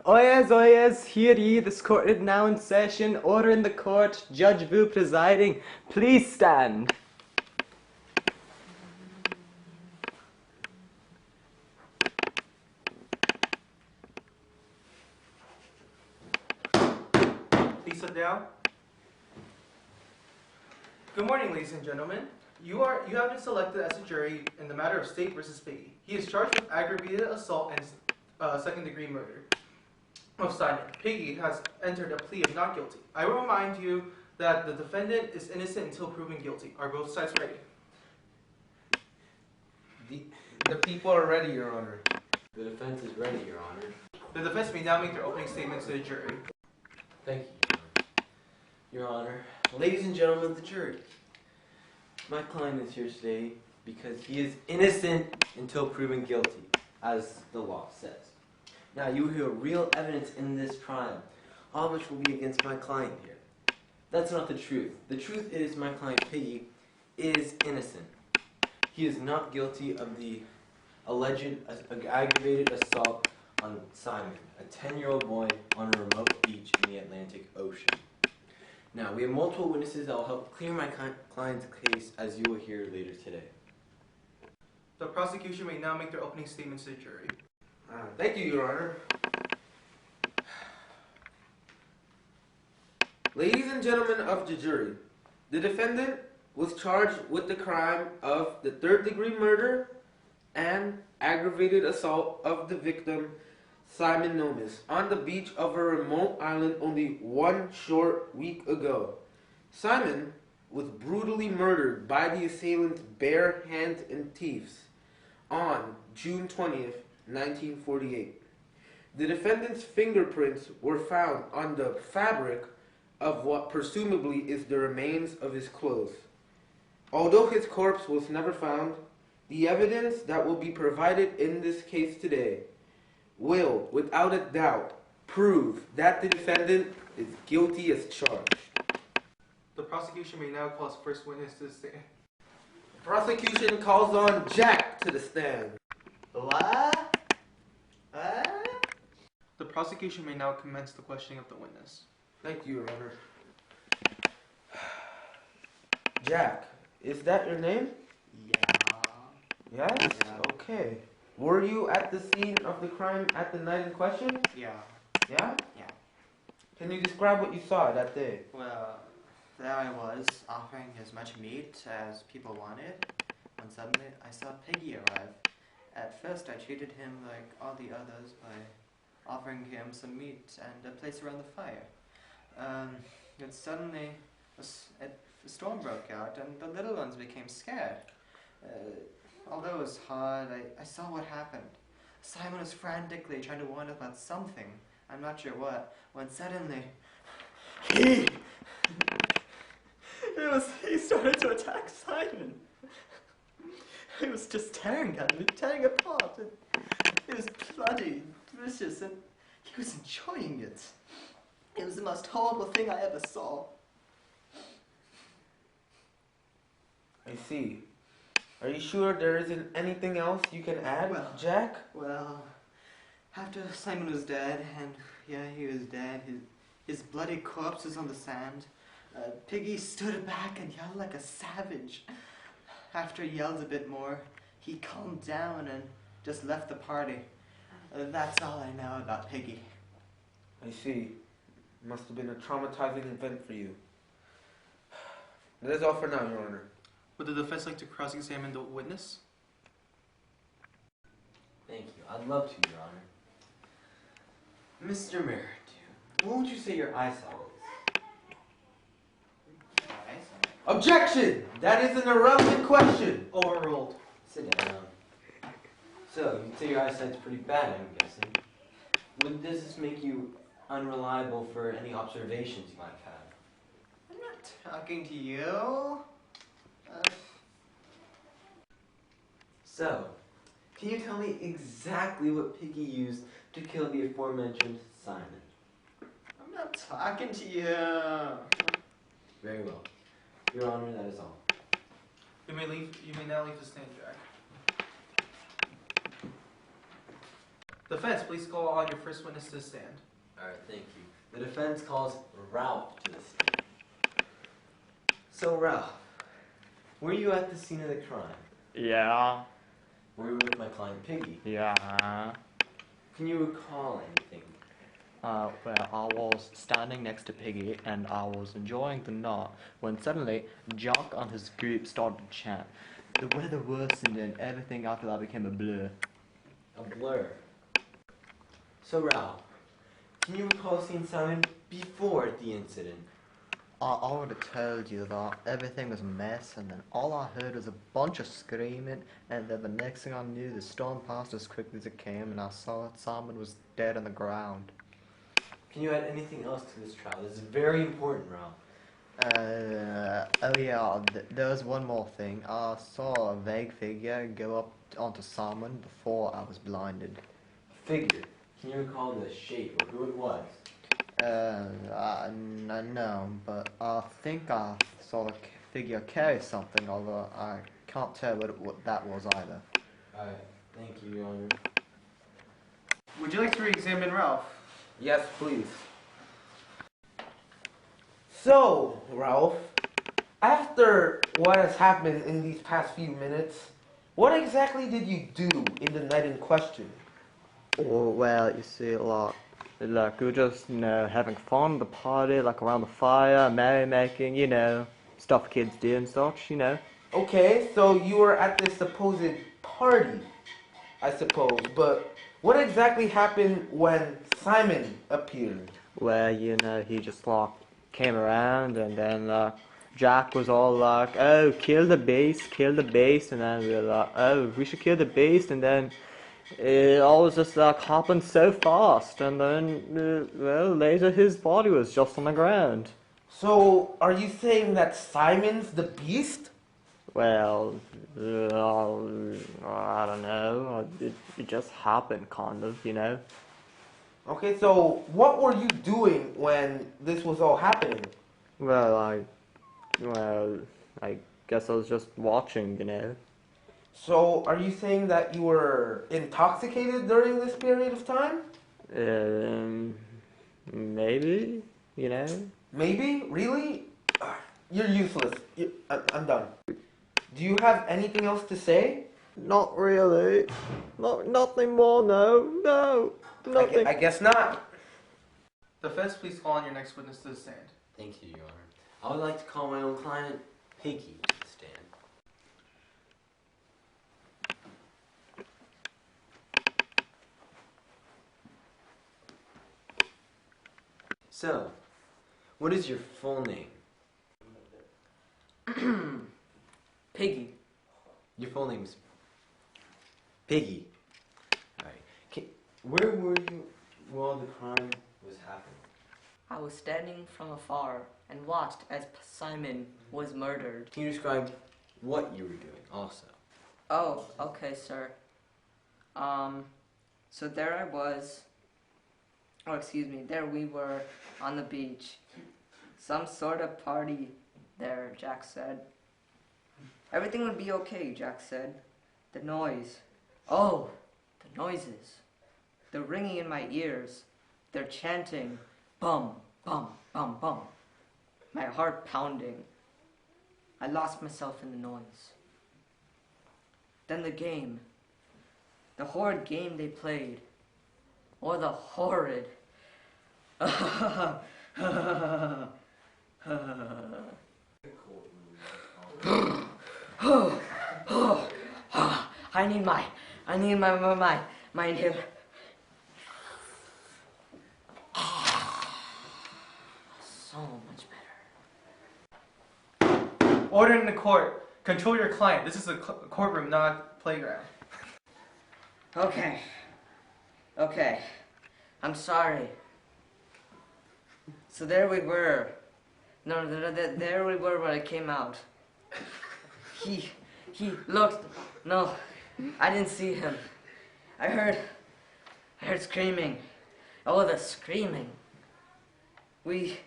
Oyez, oyez, hear ye, this court is now in session. Order in the court, Judge Vu presiding. Please stand. Please sit down. Good morning, ladies and gentlemen. You have been selected as a jury in the matter of State versus Piggy. He is charged with aggravated assault and second-degree murder of Simon. Piggy has entered a plea of not guilty. I will remind you that the defendant is innocent until proven guilty. Are both sides ready? The people are ready, Your Honor. The defense is ready, Your Honor. The defense may now make their opening statements to the jury. Thank you, Your Honor. Ladies and gentlemen of the jury, my client is here today because he is innocent until proven guilty, as the law says. Now, you will hear real evidence in this trial, all of which will be against my client here. That's not the truth. The truth is my client, Piggy, is innocent. He is not guilty of the alleged aggravated assault on Simon, a 10-year-old boy on a remote beach in the Atlantic Ocean. Now, we have multiple witnesses that will help clear my client's case, as you will hear later today. The prosecution may now make their opening statements to the jury. Thank you, Your Honor. Ladies and gentlemen of the jury, the defendant was charged with the crime of the third-degree murder and aggravated assault of the victim, Simon Nomis, on the beach of a remote island only one short week ago. Simon was brutally murdered by the assailant's bare hands and teeth on June 20th, 1948. The defendant's fingerprints were found on the fabric of what presumably is the remains of his clothes. Although his corpse was never found, the evidence that will be provided in this case today will, without a doubt, prove that the defendant is guilty as charged. The prosecution may now call its first witness to the stand. The prosecution calls on Jack to the stand. What? The prosecution may now commence the questioning of the witness. Thank you, Your Honor. Jack, is that your name? Yeah. Yes? Yeah. Okay. Were you at the scene of the crime at the night in question? Yeah. Yeah? Yeah. Can you describe what you saw that day? Well, there I was, offering as much meat as people wanted, when suddenly I saw Piggy arrive. At first I treated him like all the others by offering him some meat and a place around the fire. Then suddenly a storm broke out and the little ones became scared. Although it was hard, I saw what happened. Simon was frantically trying to warn us about something, I'm not sure what, when suddenly he started to attack Simon. He was just tearing at me, tearing apart. It was bloody, vicious, and he was enjoying it. It was the most horrible thing I ever saw. I see. Are you sure there isn't anything else you can add, Jack? Well, after Simon was dead, and yeah, he was dead, his bloody corpse was on the sand, Piggy stood back and yelled like a savage. After he yelled a bit more, he calmed down and just left the party. That's all I know about Piggy. I see. It must have been a traumatizing event for you. That is all for now, Your Honor. Would the defense like to cross-examine the witness? Thank you. I'd love to, Your Honor. Mr. Merritt, what would you say your eyesight is? Objection! That is an irrelevant question. Overruled. Sit down. So, you'd say your eyesight's pretty bad, I'm guessing. Does this make you unreliable for any observations you might have had? I'm not talking to you. So, can you tell me exactly what Piggy used to kill the aforementioned Simon? I'm not talking to you. Very well. Your Honor, that is all. You may now leave the stand, Jack. Defense, please call on your first witness to the stand. Alright, thank you. The defense calls Ralph to the stand. So, Ralph, were you at the scene of the crime? Yeah. Were you with my client Piggy? Yeah. Can you recall anything? Well, I was standing next to Piggy and I was enjoying the night when suddenly Jock and his group started to chant. The weather worsened and everything after that became a blur. A blur. So, Ralph, can you recall seeing Simon before the incident? I already told you that everything was a mess, and then all I heard was a bunch of screaming, and then the next thing I knew, the storm passed as quickly as it came, and I saw that Simon was dead on the ground. Can you add anything else to this trial? This is very important, Ralph. Oh yeah, there was one more thing. I saw a vague figure go up onto Simon before I was blinded. Figure. Can you recall the shape or who it was? No, but I think I saw the figure carry something, although I can't tell what that was either. Alright, thank you, Your Honor. Would you like to re-examine Ralph? Yes, please. So, Ralph, after what has happened in these past few minutes, what exactly did you do in the night in question? Oh, well, you see, like we were just, having fun at the party, like around the fire, merrymaking, stuff kids do and such, Okay, so you were at this supposed party, I suppose, but what exactly happened when Simon appeared? Well, he just, came around, and then, Jack was all like, oh, kill the beast, and then we were like, oh, we should kill the beast, and then it all was just, happened so fast, and then, later his body was just on the ground. So, are you saying that Simon's the beast? Well, I don't know. It just happened, kind of, Okay, so what were you doing when this was all happening? Well, I guess I was just watching. So, are you saying that you were intoxicated during this period of time? Maybe, Maybe? Really? You're useless. I'm done. Do you have anything else to say? Not really. Nothing more, no, nothing. I guess not. Defense, please call on your next witness to the stand. Thank you, Your Honor. I would like to call my own client Piggy to the stand. So, what is your full name? Piggy. Your full name's Piggy. Alright. Where were you while the crime was happening? I was standing from afar and watched as Simon was murdered. Can you describe what you were doing also? Oh, okay, sir. So there I was, there we were on the beach. Some sort of party there, Jack said. Everything would be okay, Jack said. The noise. Oh, the noises. They're ringing in my ears. They're chanting, bum, bum, bum, bum. My heart pounding. I lost myself in the noise. Then the game. The horrid game they played. Or the horrid. I need my inhaler. So much better. Order in the court. Control your client. This is a courtroom, not a playground. Okay. I'm sorry. So there we were. There we were when I came out. He looked. No, I didn't see him. I heard screaming. Oh, the screaming. It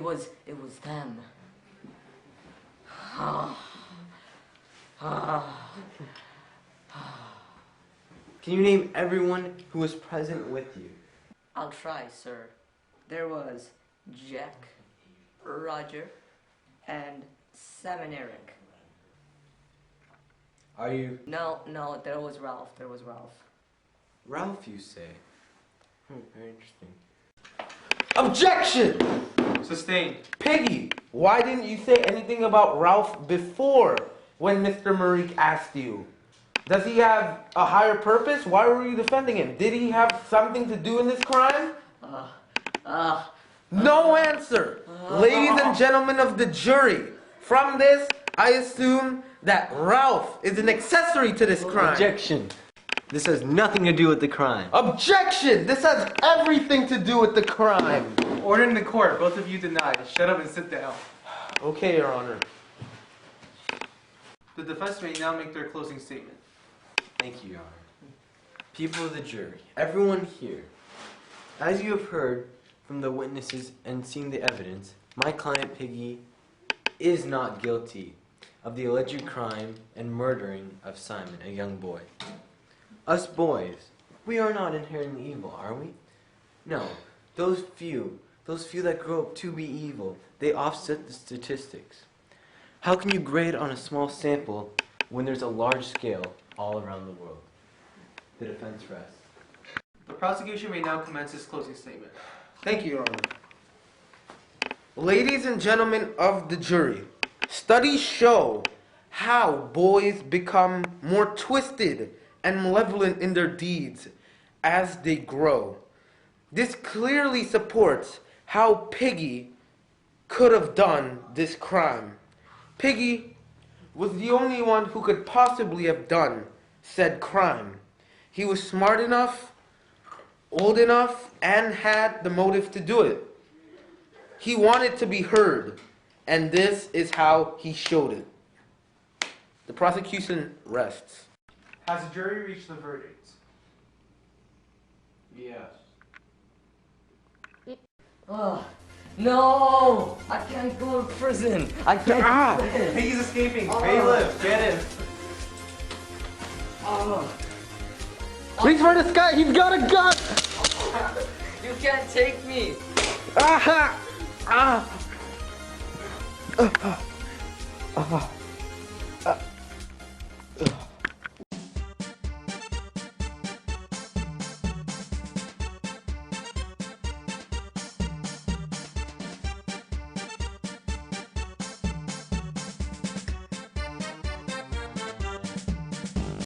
was them. Can you name everyone who was present with you? I'll try, sir. There was Jack, Roger, and Sam and Eric. Are you No, there was Ralph. There was Ralph. Ralph, you say? Very interesting. Objection! Sustained. Piggy, why didn't you say anything about Ralph before when Mr. Marique asked you? Does he have a higher purpose? Why were you defending him? Did he have something to do in this crime? No answer! Ladies and gentlemen of the jury, from this, I assume that Ralph is an accessory to this crime. Objection. This has nothing to do with the crime. Objection! This has everything to do with the crime. Order in the court. Both of you denied. Shut up and sit down. Okay, Your Honor. The defense may now make their closing statement. Thank you, Your Honor. People of the jury, everyone here, as you have heard from the witnesses and seen the evidence, my client Piggy is not guilty of the alleged crime and murdering of Simon, a young boy. Us boys, we are not inherently evil, are we? No, those few that grow up to be evil, they offset the statistics. How can you grade on a small sample when there's a large scale all around the world? The defense rests. The prosecution may now commence its closing statement. Thank you, Your Honor. Ladies and gentlemen of the jury, studies show how boys become more twisted and malevolent in their deeds as they grow. This clearly supports how Piggy could have done this crime. Piggy was the only one who could possibly have done said crime. He was smart enough, old enough, and had the motive to do it. He wanted to be heard, and this is how he showed it. The prosecution rests. Has the jury reached the verdict? Yes. Oh, no! I can't go to prison. I can't. Piggy's escaping. Bailiff, get him. Reach for the sky, he's got a gun! You can't take me. Ah!